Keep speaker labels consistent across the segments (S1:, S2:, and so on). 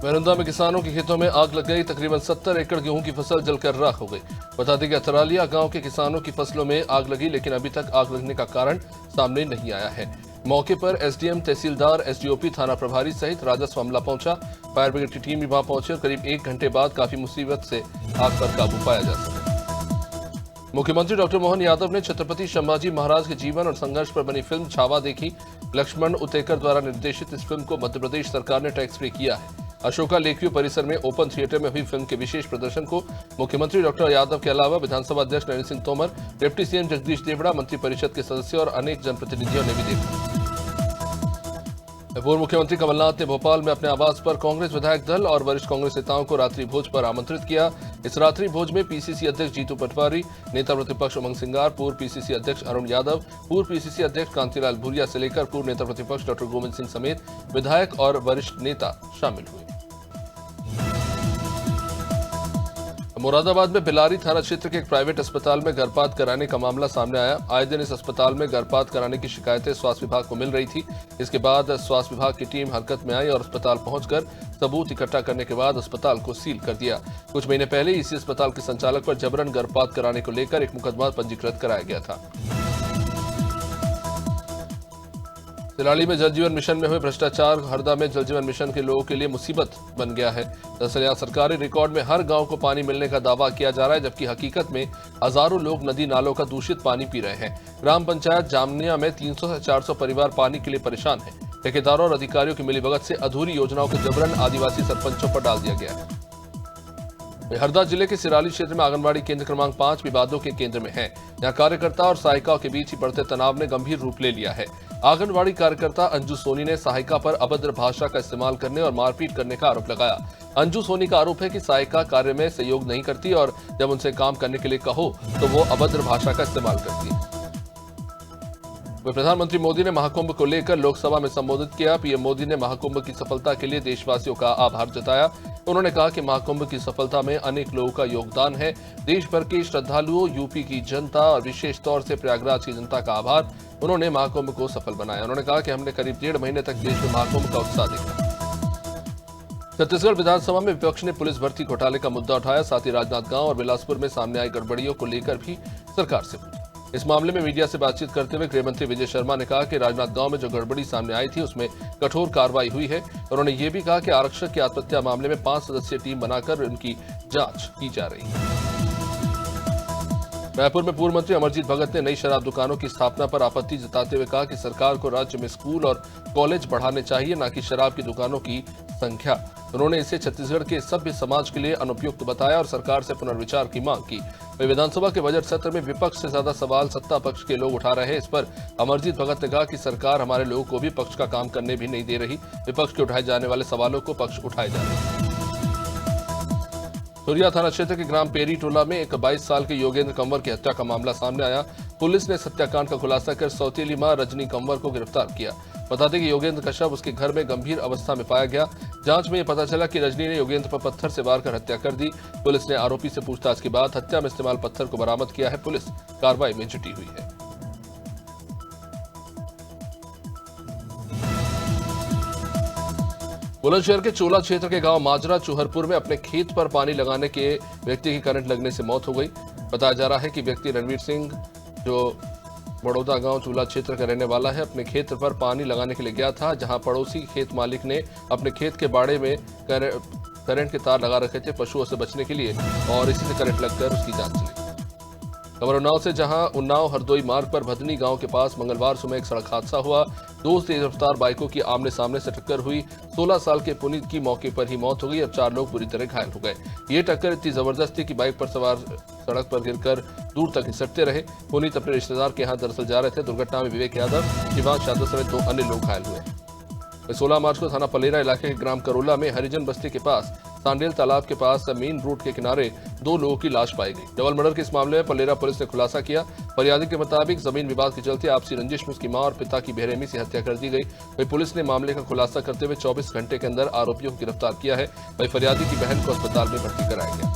S1: मेरंदा में किसानों के खेतों में आग लग गई। तकरीबन 70 एकड़ गेहूं की फसल जलकर राख हो गई। बता दें कि अतरालिया गांव के किसानों की फसलों में आग लगी, लेकिन अभी तक आग लगने का कारण सामने नहीं आया है। मौके पर एसडीएम, तहसीलदार, एसडीओपी, थाना प्रभारी सहित राजस्व अमला पहुंचा। फायर ब्रिगेड की टीम भी वहां पहुंची और करीब 1 घंटे बाद काफी मुसीबत से आग पर काबू पाया जा सका। मुख्यमंत्री डॉक्टर मोहन यादव ने छत्रपति संभाजी महाराज के जीवन और संघर्ष पर बनी फिल्म छावा देखी। लक्ष्मण उतेकर द्वारा निर्देशित इस फिल्म को मध्य प्रदेश सरकार ने टैक्स फ्री किया है। अशोका लेकव्यू परिसर में ओपन थिएटर में हुई फिल्म के विशेष प्रदर्शन को मुख्यमंत्री डॉक्टर यादव के अलावा विधानसभा अध्यक्ष नरेंद्र सिंह तोमर, डिप्टी सीएम जगदीश देवड़ा, मंत्रिपरिषद के सदस्य और अनेक जनप्रतिनिधियों ने भी देखा। पूर्व मुख्यमंत्री कमलनाथ ने भोपाल में अपने आवास पर कांग्रेस विधायक दल और वरिष्ठ कांग्रेस नेताओं को रात्रि भोज पर आमंत्रित किया। इस रात्रि भोज में पीसीसी अध्यक्ष जीतू पटवारी, नेता प्रतिपक्ष उमंग सिंगार, पूर्व पीसीसी अध्यक्ष अरुण यादव, पूर्व पीसीसी अध्यक्ष कांतिलाल भूरिया से लेकर पूर्व नेता प्रतिपक्ष डॉक्टर गोविंद सिंह समेत विधायक और वरिष्ठ नेता शामिल हुए। मुरादाबाद में बिलारी थाना क्षेत्र के एक प्राइवेट अस्पताल में गर्भपात कराने का मामला सामने आया। आए दिन इस अस्पताल में गर्भपात कराने की शिकायतें स्वास्थ्य विभाग को मिल रही थी। इसके बाद स्वास्थ्य विभाग की टीम हरकत में आई और अस्पताल पहुंचकर सबूत इकट्ठा करने के बाद अस्पताल को सील कर दिया। कुछ महीने पहले इसी अस्पताल के संचालक पर जबरन गर्भपात कराने को लेकर एक मुकदमा पंजीकृत कराया गया था। तिलाड़ी में जल जीवन मिशन में हुए भ्रष्टाचार हरदा में जल जीवन मिशन के लोगों के लिए मुसीबत बन गया है। दरअसल यहां सरकारी रिकॉर्ड में हर गांव को पानी मिलने का दावा किया जा रहा है, जबकि हकीकत में हजारों लोग नदी नालों का दूषित पानी पी रहे हैं। ग्राम पंचायत जामनिया में 300 से 400 परिवार पानी के लिए परेशान है। ठेकेदारों और अधिकारियों की मिलीभगत से अधूरी योजनाओं को जबरन आदिवासी सरपंचों पर डाल दिया गया है। हरदा जिले के सिराली क्षेत्र में आंगनबाड़ी केंद्र क्रमांक 5 विवादों के केंद्र में है। यहां कार्यकर्ता और सहायिकाओं के बीच ही बढ़ते तनाव ने गंभीर रूप ले लिया है। आंगनबाड़ी कार्यकर्ता अंजू सोनी ने सहायिका पर अभद्र भाषा का इस्तेमाल करने और मारपीट करने का आरोप लगाया। अंजू सोनी का आरोप है कि सहायिका कार्य में सहयोग नहीं करती और जब उनसे काम करने के लिए कहो तो वो अभद्र भाषा का इस्तेमाल करती है। प्रधानमंत्री मोदी ने महाकुंभ को लेकर लोकसभा में संबोधित किया। पीएम मोदी ने महाकुंभ की सफलता के लिए देशवासियों का आभार जताया। उन्होंने कहा कि महाकुंभ की सफलता में अनेक लोगों का योगदान है। देश भर के श्रद्धालुओं, यूपी की जनता और विशेष तौर से प्रयागराज की जनता का आभार। उन्होंने महाकुंभ को सफल बनाया। उन्होंने कहा कि हमने करीब 1.5 महीने तक देश में महाकुंभ का उत्साह देखा। छत्तीसगढ़ विधानसभा में विपक्ष ने पुलिस भर्ती घोटाले का मुद्दा उठाया। साथ ही राजनांदगांव और बिलासपुर में सामने आई गड़बड़ियों को लेकर भी सरकार से पूछा। इस मामले में मीडिया से बातचीत करते हुए गृह मंत्री विजय शर्मा ने कहा कि राजनांदगांव में जो गड़बड़ी सामने आई थी उसमें कठोर कार्रवाई हुई है। उन्होंने ये भी कहा कि आरक्षक की आत्महत्या मामले में 5 सदस्यीय टीम बनाकर उनकी जांच की जा रही है। रायपुर में पूर्व मंत्री अमरजीत भगत ने नई शराब दुकानों की स्थापना पर आपत्ति जताते हुए कहा कि सरकार को राज्य में स्कूल और कॉलेज बढ़ाने चाहिए, न कि शराब की दुकानों की संख्या। उन्होंने इसे छत्तीसगढ़ के सभ्य समाज के लिए अनुपयुक्त बताया और सरकार से पुनर्विचार की मांग की। वे विधानसभा के बजट सत्र में विपक्ष से ज्यादा सवाल सत्ता पक्ष के लोग उठा रहे हैं। इस पर अमरजीत भगत ने कहा कि सरकार हमारे लोगों को भी पक्ष का काम करने भी नहीं दे रही। विपक्ष के उठाए जाने वाले सवालों को पक्ष उठाए जा रहे हैं। सुरिया थाना क्षेत्र के ग्राम पेरी टोला में एक 22 साल के योगेंद्र कंवर की हत्या का मामला सामने आया। पुलिस ने हत्याकांड का खुलासा कर सौतेली मां रजनी कंवर को गिरफ्तार किया। बता दें कि योगेंद्र का शव उसके घर में गंभीर अवस्था में पाया गया। जांच में यह पता चला कि रजनी ने योगेंद्र पर पत्थर से वार कर हत्या कर दी। पुलिस ने आरोपी से पूछताछ के बाद हत्या में इस्तेमाल पत्थर को बरामद किया है। पुलिस कार्रवाई में जुटी हुई है। बुलंदशहर के चोला क्षेत्र के गांव माजरा चुहरपुर में अपने खेत पर पानी लगाने के व्यक्ति की करंट लगने से मौत हो गई। बताया जा रहा है कि व्यक्ति रणवीर सिंह, जो बड़ौदा गांव चूला क्षेत्र का रहने वाला है, अपने खेत पर पानी लगाने के लिए गया था, जहां पड़ोसी खेत मालिक ने अपने खेत के बाड़े में करंट के तार लगा रखे थे पशुओं से बचने के लिए और इसी से करंट लगकर उसकी जान चली। खबर उन्नाव से, जहां उन्नाव हरदोई मार्ग पर भदनी गांव के पास मंगलवार सुबह एक सड़क हादसा हुआ। 2 तेज रफ्तार बाइकों की आमने सामने से टक्कर हुई। 16 साल के पुनीत की मौके पर ही मौत हो गई और 4 लोग बुरी तरह घायल हो गए। ये टक्कर इतनी जबरदस्त थी कि बाइक पर सवार सड़क पर गिरकर दूर तक घिसटते रहे। पुनीत अपने रिश्तेदार के यहां दरअसल जा रहे थे। दुर्घटना में विवेक यादव, शिवांश यादव समेत 2 अन्य लोग घायल हुए। 16 मार्च को थाना पलेरा इलाके के ग्राम करोला में हरिजन बस्ती के पास सांडेल तालाब के पास मेन रोड के किनारे 2 लोगों की लाश पाई गई। डबल मर्डर के इस मामले में पलेरा पुलिस ने खुलासा किया। फरियादी के मुताबिक जमीन विवाद के चलते आपसी रंजिश में उसकी मां और पिता की बेरहमी से हत्या कर दी गई। वही पुलिस ने मामले का खुलासा करते हुए 24 घंटे के अंदर आरोपियों को गिरफ्तार किया है। वही फरियादी की बहन को अस्पताल में भर्ती कराया गया।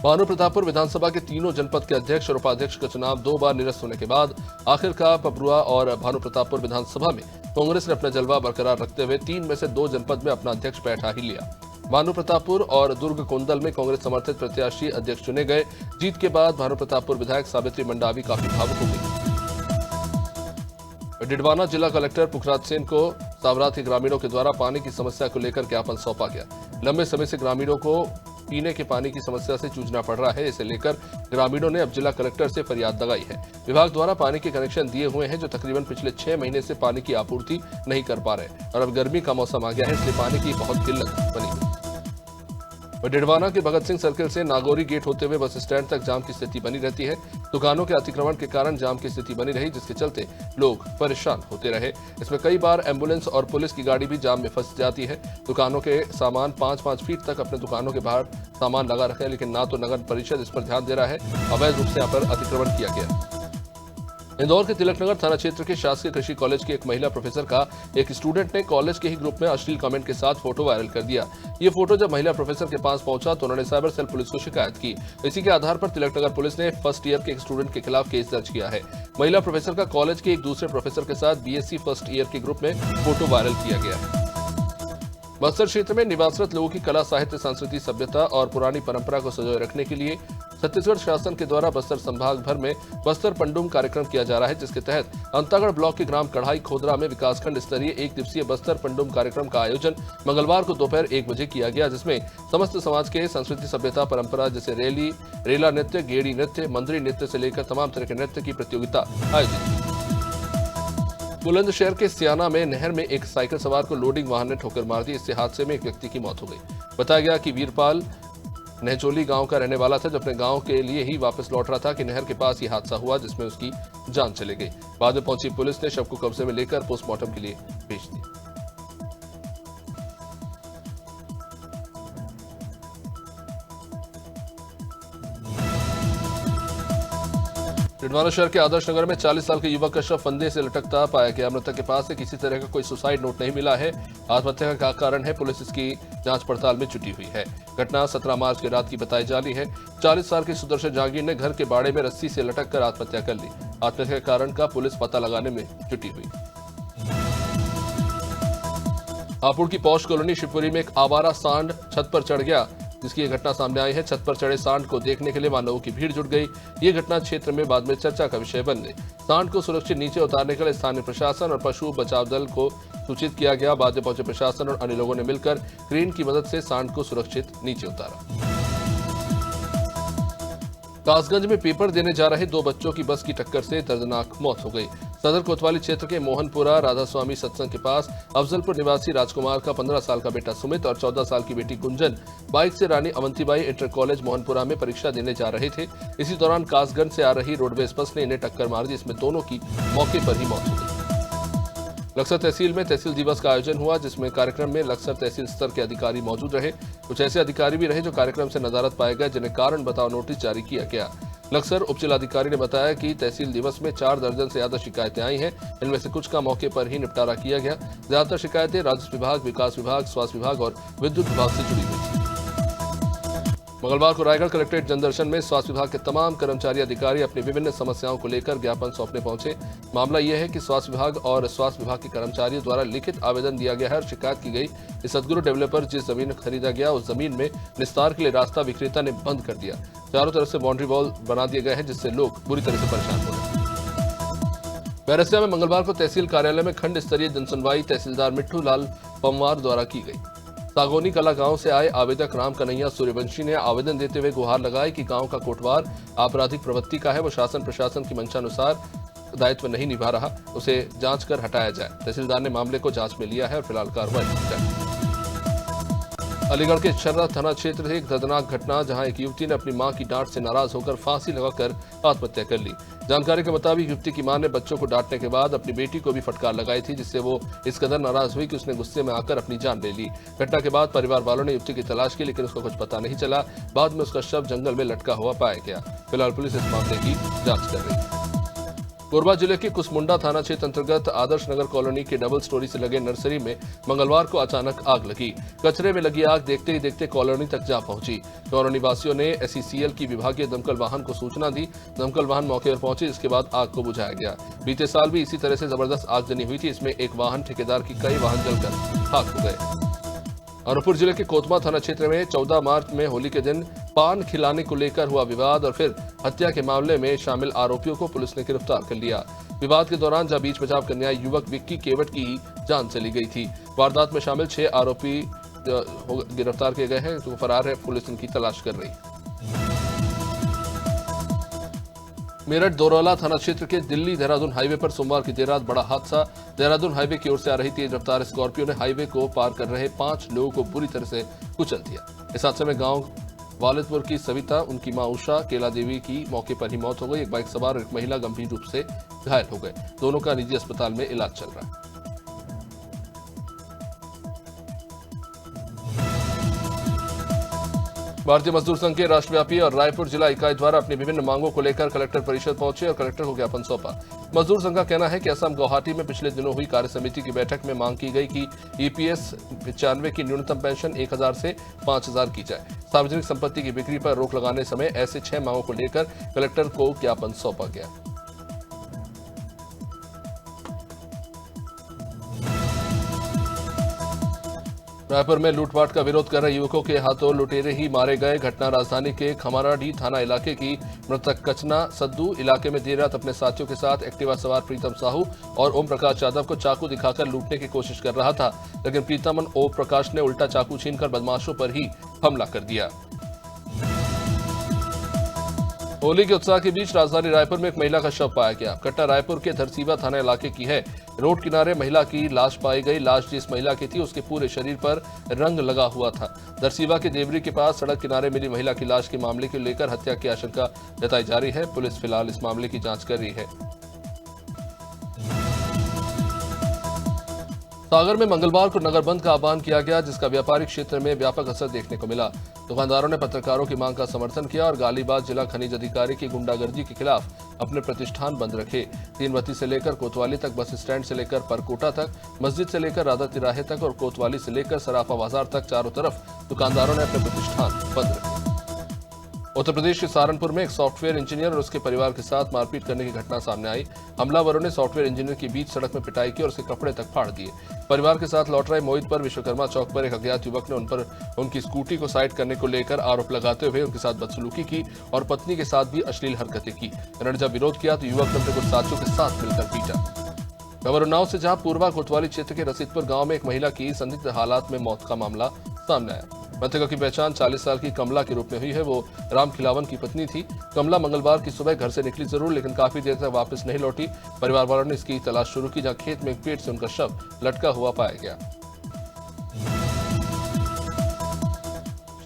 S1: भानु प्रतापपुर विधानसभा के तीनों जनपद के अध्यक्ष और उपाध्यक्ष का चुनाव 2 बार निरस्त होने के बाद आखिरकार पबरुआ और भानु प्रतापपुर विधानसभा में कांग्रेस ने अपना जलवा बरकरार रखते हुए 3 में से 2 जनपद में अपना अध्यक्ष बैठा ही लिया। भानु प्रतापपुर और दुर्ग कोंदल में कांग्रेस समर्थित प्रत्याशी अध्यक्ष चुने गए। जीत के बाद भानु प्रतापपुर विधायक सावित्री मंडावी काफी भावुक हो गई। डिडवाना जिला कलेक्टर पुखराज सेन को सावरात के ग्रामीणों के द्वारा पानी की समस्या को लेकर ज्ञापन सौंपा गया। लंबे समय से ग्रामीणों को पीने के पानी की समस्या से जूझना पड़ रहा है। इसे लेकर ग्रामीणों ने अब जिला कलेक्टर से फरियाद लगाई है। विभाग द्वारा पानी के कनेक्शन दिए हुए हैं जो तकरीबन पिछले 6 महीने से पानी की आपूर्ति नहीं कर पा रहे और अब गर्मी का मौसम आ गया है, इसलिए पानी की बहुत किल्लत बनी हुई। डिडवाना के भगत सिंह सर्किल से नागौरी गेट होते हुए बस स्टैंड तक जाम की स्थिति बनी रहती है। दुकानों के अतिक्रमण के कारण जाम की स्थिति बनी रही, जिसके चलते लोग परेशान होते रहे। इसमें कई बार एम्बुलेंस और पुलिस की गाड़ी भी जाम में फंस जाती है। दुकानों के सामान 5-5 फीट तक अपने दुकानों के बाहर सामान लगा रखे हैं, लेकिन ना तो नगर परिषद इस पर ध्यान दे रहा है। अवैध रूप से यहाँ पर अतिक्रमण किया गया। इंदौर के तिलकनगर थाना क्षेत्र के शासकीय कृषि कॉलेज की एक महिला प्रोफेसर का एक स्टूडेंट ने कॉलेज के ही ग्रुप में अश्लील कमेंट के साथ फोटो वायरल कर दिया। ये फोटो जब महिला प्रोफेसर के पास पहुंचा तो उन्होंने साइबर सेल पुलिस को शिकायत की। इसी के आधार पर तिलकनगर पुलिस ने फर्स्ट ईयर के एक स्टूडेंट के खिलाफ केस दर्ज किया है। महिला प्रोफेसर का कॉलेज के एक दूसरे प्रोफेसर के साथ बीएससी फर्स्ट ईयर के ग्रुप में फोटो वायरल किया गया है। बस्तर क्षेत्र में निवासरत लोगों की कला, साहित्य, संस्कृति, सभ्यता और पुरानी परंपरा को संजोए रखने के लिए छत्तीसगढ़ शासन के द्वारा बस्तर संभाग भर में बस्तर पंडुम कार्यक्रम किया जा रहा है, जिसके तहत अंतागढ़ ब्लॉक के ग्राम कढ़ाई खोदरा में विकासखंड स्तरीय 1 दिवसीय बस्तर पंडुम कार्यक्रम का आयोजन मंगलवार को दोपहर 1 बजे किया गया, जिसमें समस्त समाज के संस्कृति, सभ्यता, परंपरा जैसे रेली, रेला नृत्य, गेड़ी नृत्य, मंदिरी नृत्य से लेकर तमाम तरह के नृत्य की प्रतियोगिता आयोजित की। बुलंदशहर के सियाना में नहर में एक साइकिल सवार को लोडिंग वाहन ने ठोकर मार दी। इससे हादसे में एक व्यक्ति की मौत हो गई। बताया गया कि वीरपाल नहचोली गांव का रहने वाला था, जो अपने गांव के लिए ही वापस लौट रहा था कि नहर के पास ही हादसा हुआ, जिसमें उसकी जान चली गई। बाद में पहुंची पुलिस ने शव को कब्जे में लेकर पोस्टमार्टम के लिए भेज दिया। डिडवाना शहर के आदर्श नगर में 40 साल के युवक का शव फंदे से लटकता पाया गया। मृतक के पास से किसी तरह का कोई सुसाइड नोट नहीं मिला है। आत्महत्या का कारण है, पुलिस इसकी जांच पड़ताल में जुटी हुई है। घटना 17 मार्च की रात की बताई जा रही है। 40 साल के सुदर्शन जहांगीर ने घर के बाड़े में रस्सी से लटक कर आत्महत्या कर ली। आत्महत्या के कारण का पुलिस पता लगाने में जुटी हुई। हापुड़ की पौष कॉलोनी शिवपुरी में एक आवारा सांड छत पर चढ़ गया, जिसकी ये घटना सामने आई है। छत पर चढ़े सांड को देखने के लिए वहां लोगों की भीड़ जुट गई। ये घटना क्षेत्र में बाद में चर्चा का विषय बन गई। सांड को सुरक्षित नीचे उतारने के लिए स्थानीय प्रशासन और पशु बचाव दल को सूचित किया गया। बाद में पहुंचे प्रशासन और अन्य लोगों ने मिलकर क्रेन की मदद से सांड को सुरक्षित नीचे उतारा। कासगंज में पेपर देने जा रहे 2 बच्चों की बस की टक्कर से दर्दनाक मौत हो गई। सदर कोतवाली क्षेत्र के मोहनपुरा राधा स्वामी सत्संग के पास अफजलपुर निवासी राजकुमार का 15 साल का बेटा सुमित और 14 साल की बेटी गुंजन बाइक से रानी अवंतीबाई इंटर कॉलेज मोहनपुरा में परीक्षा देने जा रहे थे। इसी दौरान कासगंज से आ रही रोडवेज बस ने इन्हें टक्कर मार दी। इसमें दोनों की मौके पर ही मौत हो गई। लक्सर तहसील में तहसील दिवस का आयोजन हुआ, जिसमें कार्यक्रम में लक्सर तहसील स्तर के अधिकारी मौजूद रहे। कुछ ऐसे अधिकारी भी रहे जो कार्यक्रम से नदारत पाए गए, जिन्हें कारण बताओ नोटिस जारी किया गया। लक्सर उपजिलाधिकारी ने बताया कि तहसील दिवस में 4 दर्जन से ज्यादा शिकायतें आई हैं। इनमें से कुछ का मौके पर ही निपटारा किया गया। ज्यादातर शिकायतें राजस्व विभाग, विकास विभाग, स्वास्थ्य विभाग और विद्युत विभाग से जुड़ी हुई थी। मंगलवार को रायगढ़ कलेक्ट्रेट जनदर्शन में स्वास्थ्य विभाग के तमाम कर्मचारी अधिकारी अपनी विभिन्न समस्याओं को लेकर ज्ञापन सौंपने पहुंचे। मामला यह है कि स्वास्थ्य विभाग और स्वास्थ्य विभाग के कर्मचारियों द्वारा लिखित आवेदन दिया गया है और शिकायत की गई कि सदगुरु डेवलपर जिस जमीन खरीदा गया उस जमीन में निस्तार के लिए रास्ता विक्रेता ने बंद कर दिया। चारों तरफ से बाउंड्री वॉल बना दिए गए हैं, जिससे लोग बुरी तरह से परेशान हो रहे हैं। बैरसिया में मंगलवार को तहसील कार्यालय में खंड स्तरीय जनसुनवाई तहसीलदार मिट्ठू लाल पंवार द्वारा की गई। सागोनी कला गांव से आए आवेदक राम कन्हैया सूर्यवंशी ने आवेदन देते हुए गुहार लगाई कि गांव का कोटवार आपराधिक प्रवृत्ति का है, वो शासन प्रशासन की मंशानुसार दायित्व नहीं निभा रहा, उसे जांच कर हटाया जाए। तहसीलदार ने मामले को जांच में लिया है और फिलहाल कार्रवाई की जाए। अलीगढ़ के छर्रा थाना क्षेत्र से एक दर्दनाक घटना, जहां एक युवती ने अपनी मां की डांट से नाराज होकर फांसी लगाकर आत्महत्या कर ली। जानकारी के मुताबिक युवती की मां ने बच्चों को डांटने के बाद अपनी बेटी को भी फटकार लगाई थी, जिससे वो इस कदर नाराज हुई कि उसने गुस्से में आकर अपनी जान ले ली। घटना के बाद परिवार वालों ने युवती की तलाश की, लेकिन उसको कुछ पता नहीं चला। बाद में उसका शव जंगल में लटका हुआ पाया गया। फिलहाल पुलिस इस मामले की जांच कर रही है। कोरबा जिले के कुसमुंडा थाना क्षेत्र अंतर्गत आदर्श नगर कॉलोनी के डबल स्टोरी से लगे नर्सरी में मंगलवार को अचानक आग लगी। कचरे में लगी आग देखते ही देखते कॉलोनी तक जा पहुंची। कॉलोनी वासियों ने एसईसीएल की विभागीय दमकल वाहन को सूचना दी। दमकल वाहन मौके पर पहुंची, इसके बाद आग को बुझाया गया। बीते साल भी इसी तरह से जबरदस्त आगजनी हुई थी। इसमें एक वाहन ठेकेदार की कई वाहन जलकर खाक हो गए। अनूपपुर जिले के कोतमा थाना क्षेत्र में 14 मार्च में होली के दिन पान खिलाने को लेकर हुआ विवाद और फिर हत्या के मामले में शामिल आरोपियों को पुलिस ने गिरफ्तार कर लिया। विवाद के दौरान जहां बीच बचाव करने आए युवक विक्की केवट की जान चली गई थी। वारदात में शामिल 6 आरोपी गिरफ्तार किए गए हैं, जो फरार है। पुलिस इनकी तलाश कर रही है। मेरठ दोरौला थाना क्षेत्र के दिल्ली देहरादून हाईवे पर सोमवार की देर रात बड़ा हादसा। देहरादून हाईवे की ओर से आ रही तेज रफ्तार स्कॉर्पियो ने हाईवे को पार कर रहे 5 लोगों को बुरी तरह से कुचल दिया। इस हादसे में गांव वालिदपुर की सविता, उनकी मां उषा केला देवी की मौके पर ही मौत हो गई। एक बाइक सवार और एक महिला गंभीर रूप से घायल हो गए। दोनों का निजी अस्पताल में इलाज चल रहा है। भारतीय मजदूर संघ के राष्ट्रव्यापी और रायपुर जिला इकाई द्वारा अपनी विभिन्न मांगों को लेकर कलेक्टर परिषद पहुंचे और कलेक्टर को ज्ञापन सौंपा। मजदूर संघ का कहना है कि असम गुवाहाटी में पिछले दिनों हुई कार्य समिति की बैठक में मांग की गई कि ईपीएस 95 की न्यूनतम पेंशन 1000 से 5000 की जाए। सार्वजनिक संपत्ति की बिक्री पर रोक लगाने समय ऐसे 6 मांगों को लेकर कलेक्टर को ज्ञापन सौंपा गया। रायपुर में लूटपाट का विरोध कर रहे युवकों के हाथों लुटेरे ही मारे गए। घटना राजधानी के खमाराडी थाना इलाके की। मृतक कचना सद्दू इलाके में देर रात अपने साथियों के साथ एक्टिवा सवार प्रीतम साहू और ओम प्रकाश यादव को चाकू दिखाकर लूटने की कोशिश कर रहा था, लेकिन प्रीतम और ओम प्रकाश ने उल्टा चाकू छीनकर बदमाशों पर ही हमला कर दिया। होली के उत्साह के बीच राजधानी रायपुर में एक महिला का शव पाया गया। घटना रायपुर के धरसीवा थाना इलाके की है। रोड किनारे महिला की लाश पाई गई। लाश जिस महिला की थी उसके पूरे शरीर पर रंग लगा हुआ था। धरसीवा के देवरी के पास सड़क किनारे मिली महिला की लाश के मामले को लेकर हत्या की आशंका जताई जा रही है। पुलिस फिलहाल इस मामले की जांच कर रही है। सागर में मंगलवार को नगर बंद का आह्वान किया गया, जिसका व्यापारिक क्षेत्र में व्यापक असर देखने को मिला। दुकानदारों ने पत्रकारों की मांग का समर्थन किया और गालीबाज जिला खनिज अधिकारी की गुंडागर्दी के खिलाफ अपने प्रतिष्ठान बंद रखे। तीनवती से लेकर कोतवाली तक, बस स्टैंड से लेकर परकोटा तक, मस्जिद से लेकर राधा तिराहे तक और कोतवाली से लेकर सराफा बाजार तक चारों तरफ दुकानदारों ने अपने प्रतिष्ठान बंद रखे। उत्तर प्रदेश के सहारनपुर में एक सॉफ्टवेयर इंजीनियर और उसके परिवार के साथ मारपीट करने की घटना सामने आई। हमलावरों ने सॉफ्टवेयर इंजीनियर के बीच सड़क में पिटाई की और उसके कपड़े तक फाड़ दिए। परिवार के साथ लौट रहे मोहित पर विश्वकर्मा चौक पर एक अज्ञात युवक ने उन पर उनकी स्कूटी को साइड करने को लेकर आरोप लगाते हुए उनके साथ बदसलूकी की और पत्नी के साथ भी अश्लील हरकतें की। उन्होंने जब विरोध किया तो युवक ने अपने कुछ साथियों के साथ मिलकर पीटा। खबर उन्नाव से, जहां पूर्वा कोतवाली क्षेत्र के रसीदपुर गांव में एक महिला की संदिग्ध हालात में मौत का मामला सामने आया। मृतका की पहचान 40 साल की कमला के रूप में हुई है। वो राम खिलावन की पत्नी थी। कमला मंगलवार की सुबह घर से निकली जरूर, लेकिन काफी देर तक वापस नहीं लौटी। परिवार वालों ने इसकी तलाश शुरू की, जहां खेत में एक पेड़ से उनका शव लटका हुआ पाया गया।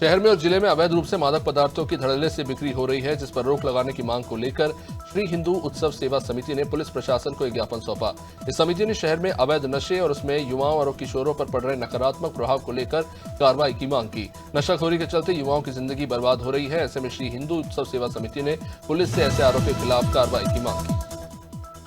S1: शहर में और जिले में अवैध रूप से मादक पदार्थों की धड़ल्ले से बिक्री हो रही है, जिस पर रोक लगाने की मांग को लेकर श्री हिंदू उत्सव सेवा समिति ने पुलिस प्रशासन को एक ज्ञापन सौंपा। इस समिति ने शहर में अवैध नशे और उसमें युवाओं और किशोरों पर पड़ रहे नकारात्मक प्रभाव को लेकर कार्रवाई की मांग की। नशाखोरी के चलते युवाओं की जिंदगी बर्बाद हो रही है। ऐसे में श्री हिंदू उत्सव सेवा समिति ने पुलिस से ऐसे आरोपियों के खिलाफ कार्रवाई की मांग की।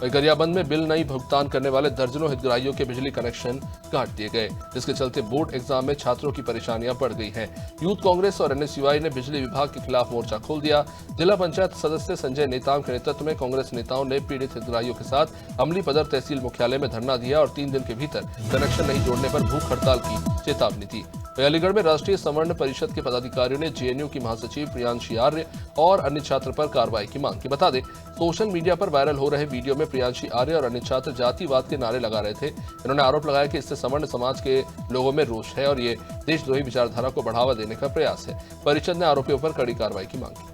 S1: गरियाबंद में बिल नहीं भुगतान करने वाले दर्जनों हितग्राहियों के बिजली कनेक्शन काट दिए गए, जिसके चलते बोर्ड एग्जाम में छात्रों की परेशानियां बढ़ गई हैं। यूथ कांग्रेस और एनएसयूआई ने बिजली विभाग के खिलाफ मोर्चा खोल दिया। जिला पंचायत सदस्य संजय नेताम के नेतृत्व में कांग्रेस नेताओं ने पीड़ित हितग्राहियों के साथ अमली पदर तहसील मुख्यालय में धरना दिया और 3 दिन के भीतर कनेक्शन नहीं जोड़ने पर भूख हड़ताल की चेतावनी दी। अलीगढ़ में राष्ट्रीय संवर्ण परिषद के पदाधिकारियों ने जेएनयू की महासचिव प्रियांशी आर्य और अन्य छात्र पर कार्रवाई की मांग की। बता दें, सोशल मीडिया पर वायरल हो रहे वीडियो में प्रियांशी आर्य और अन्य छात्र जातिवाद के नारे लगा रहे थे। इन्होंने आरोप लगाया कि इससे संवर्ण समाज के लोगों में रोष है और ये देशद्रोही विचारधारा को बढ़ावा देने का प्रयास है। परिषद ने आरोपियों पर कड़ी कार्रवाई की मांग की।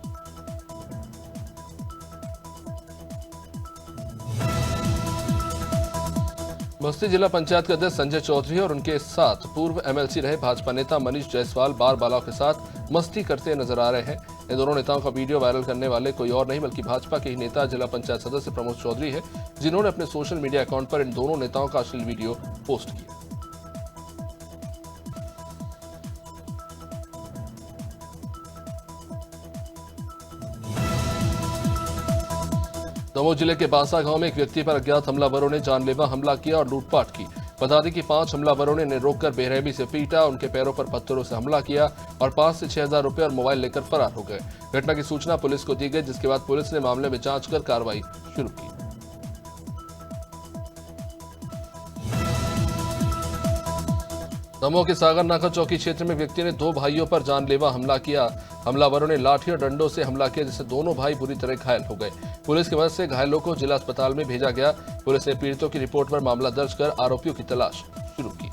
S1: बस्ती जिला पंचायत के अध्यक्ष संजय चौधरी और उनके साथ पूर्व एमएलसी रहे भाजपा नेता मनीष जायसवाल बार बालाओं के साथ मस्ती करते नजर आ रहे हैं। इन दोनों नेताओं का वीडियो वायरल करने वाले कोई और नहीं बल्कि भाजपा के ही नेता जिला पंचायत सदस्य प्रमोद चौधरी है, जिन्होंने अपने सोशल मीडिया अकाउंट पर इन दोनों नेताओं का अश्लील वीडियो पोस्ट किया। दमोह जिले के बांसा गांव में एक व्यक्ति पर अज्ञात हमलावरों ने जानलेवा हमला किया और लूटपाट की। बता दें कि 5 हमलावरों ने रोककर बेरहमी से पीटा, उनके पैरों पर पत्थरों से हमला किया और 5 से 6 हजार रुपए और मोबाइल लेकर फरार हो गए। घटना की सूचना पुलिस को दी गई, जिसके बाद पुलिस ने मामले में जांच कर कार्रवाई शुरू की। दमोह के सागर नाका चौकी क्षेत्र में व्यक्ति ने 2 भाइयों पर जानलेवा हमला किया। हमलावरों ने लाठी और डंडों से हमला किया, जिससे दोनों भाई बुरी तरह घायल हो गए। पुलिस की मदद से घायलों को जिला अस्पताल में भेजा गया। पुलिस ने पीड़ितों की रिपोर्ट पर मामला दर्ज कर आरोपियों की तलाश शुरू की।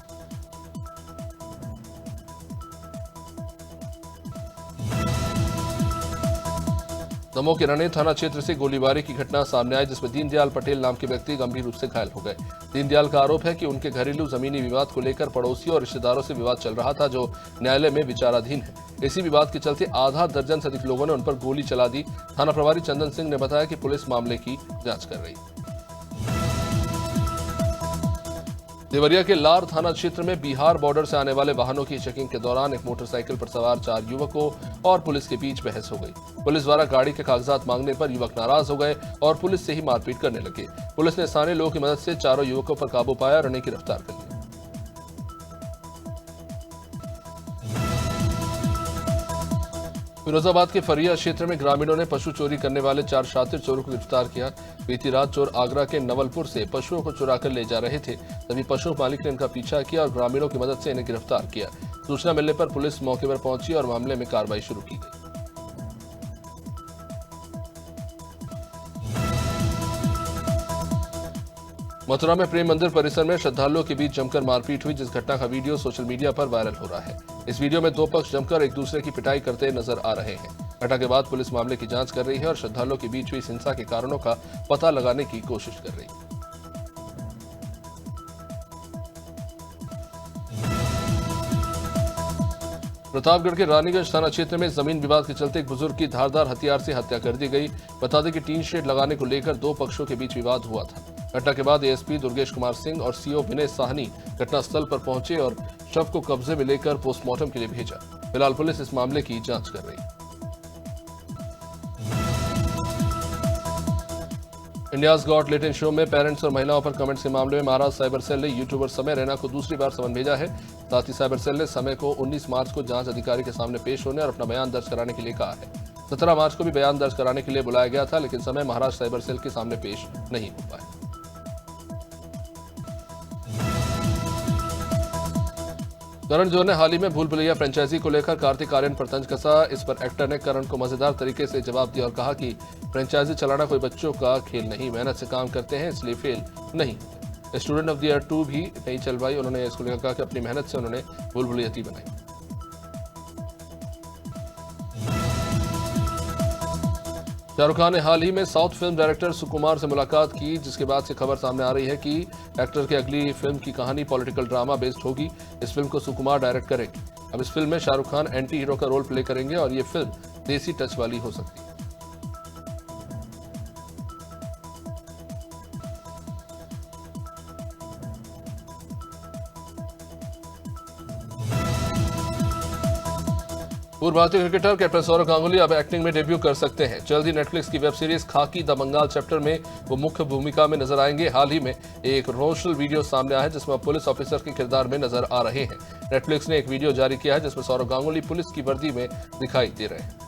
S1: दमोह के रणे थाना क्षेत्र से गोलीबारी की घटना सामने आई, जिसमें दीनदयाल पटेल नाम के व्यक्ति गंभीर रूप से घायल हो गए। दीनदयाल का आरोप है कि उनके घरेलू जमीनी विवाद को लेकर पड़ोसियों और रिश्तेदारों से विवाद चल रहा था, जो न्यायालय में विचाराधीन है। इसी विवाद के चलते आधा दर्जन से अधिक लोगों ने उन पर गोली चला दी। थाना प्रभारी चंदन सिंह ने बताया कि पुलिस मामले की जांच कर रही है। देवरिया के लार थाना क्षेत्र में बिहार बॉर्डर से आने वाले वाहनों की चेकिंग के दौरान एक मोटरसाइकिल पर सवार 4 युवकों और पुलिस के बीच बहस हो गई। पुलिस द्वारा गाड़ी के कागजात मांगने पर युवक नाराज हो गए और पुलिस से ही मारपीट करने लगे। पुलिस ने स्थानीय लोगों की मदद से चारों युवकों पर काबू पाया और उन्हें गिरफ्तार कर लिया। फिरोजाबाद के फरिया क्षेत्र में ग्रामीणों ने पशु चोरी करने वाले 4 शातिर चोरों को गिरफ्तार किया। बीती रात चोर आगरा के नवलपुर से पशुओं को चुराकर ले जा रहे थे, तभी पशु मालिक ने इनका पीछा किया और ग्रामीणों की मदद से इन्हें गिरफ्तार किया। सूचना मिलने पर पुलिस मौके पर पहुंची और मामले में कार्रवाई शुरू की गई। मथुरा में प्रेम मंदिर परिसर में श्रद्धालुओं के बीच जमकर मारपीट हुई, जिस घटना का वीडियो सोशल मीडिया पर वायरल हो रहा है। इस वीडियो में 2 पक्ष जमकर एक दूसरे की पिटाई करते नजर आ रहे हैं। घटना के बाद पुलिस मामले की जांच कर रही है और श्रद्धालुओं के बीच हुई हिंसा के कारणों का पता लगाने की कोशिश कर रही है। प्रतापगढ़ के रानीगंज थाना क्षेत्र में जमीन विवाद के चलते एक बुजुर्ग की धारदार हथियार से हत्या कर दी गई। बता दें कि टीन शेड लगाने को लेकर 2 पक्षों के बीच विवाद हुआ था। घटना के बाद एएसपी दुर्गेश कुमार सिंह और सीओ विनय साहनी घटनास्थल पर पहुंचे और शव को कब्जे में लेकर पोस्टमार्टम के लिए भेजा। फिलहाल पुलिस इस मामले की जांच कर रही है। इंडियाज गॉट लेटेंट शो में पेरेंट्स और महिलाओं पर कमेंट्स के मामले में महाराष्ट्र साइबर सेल ने यूट्यूबर समय रैना को दूसरी बार समन भेजा है। साथ ही साइबर सेल ने समय को 19 मार्च को जांच अधिकारी के सामने पेश होने और अपना बयान दर्ज कराने के लिए कहा है। 17 मार्च को भी बयान दर्ज कराने के लिए बुलाया गया था, लेकिन समय महाराष्ट्र साइबर सेल के सामने पेश नहीं हो पाया। करण जौहर ने हाल ही में भूल भुलैया फ्रेंचाइजी को लेकर कार्तिक आर्यन पर तंज कसा। इस पर एक्टर ने करण को मजेदार तरीके से जवाब दिया और कहा कि फ्रेंचाइजी चलाना कोई बच्चों का खेल नहीं, मेहनत से काम करते हैं इसलिए फेल नहीं। स्टूडेंट ऑफ द ईयर 2 भी नहीं चल पाई। उन्होंने इसको लेकर कहा कि अपनी मेहनत से उन्होंने भूल भुलैया बनाई। शाहरुख खान ने हाल ही में साउथ फिल्म डायरेक्टर सुकुमार से मुलाकात की, जिसके बाद से खबर सामने आ रही है कि एक्टर की अगली फिल्म की कहानी पॉलिटिकल ड्रामा बेस्ड होगी। इस फिल्म को सुकुमार डायरेक्ट करेंगे। अब इस फिल्म में शाहरुख खान एंटी हीरो का रोल प्ले करेंगे और ये फिल्म देसी टच वाली हो सकती है। पूर्व भारतीय क्रिकेटर कैप्टन सौरव गांगुली अब एक्टिंग में डेब्यू कर सकते हैं। जल्द ही नेटफ्लिक्स की वेब सीरीज खाकी द बंगाल चैप्टर में वो मुख्य भूमिका में नजर आएंगे। हाल ही में एक प्रमोशनल वीडियो सामने आया है, जिसमें पुलिस ऑफिसर के किरदार में नजर आ रहे हैं। नेटफ्लिक्स ने एक वीडियो जारी किया है, जिसमें सौरव गांगुली पुलिस की वर्दी में दिखाई दे रहे हैं।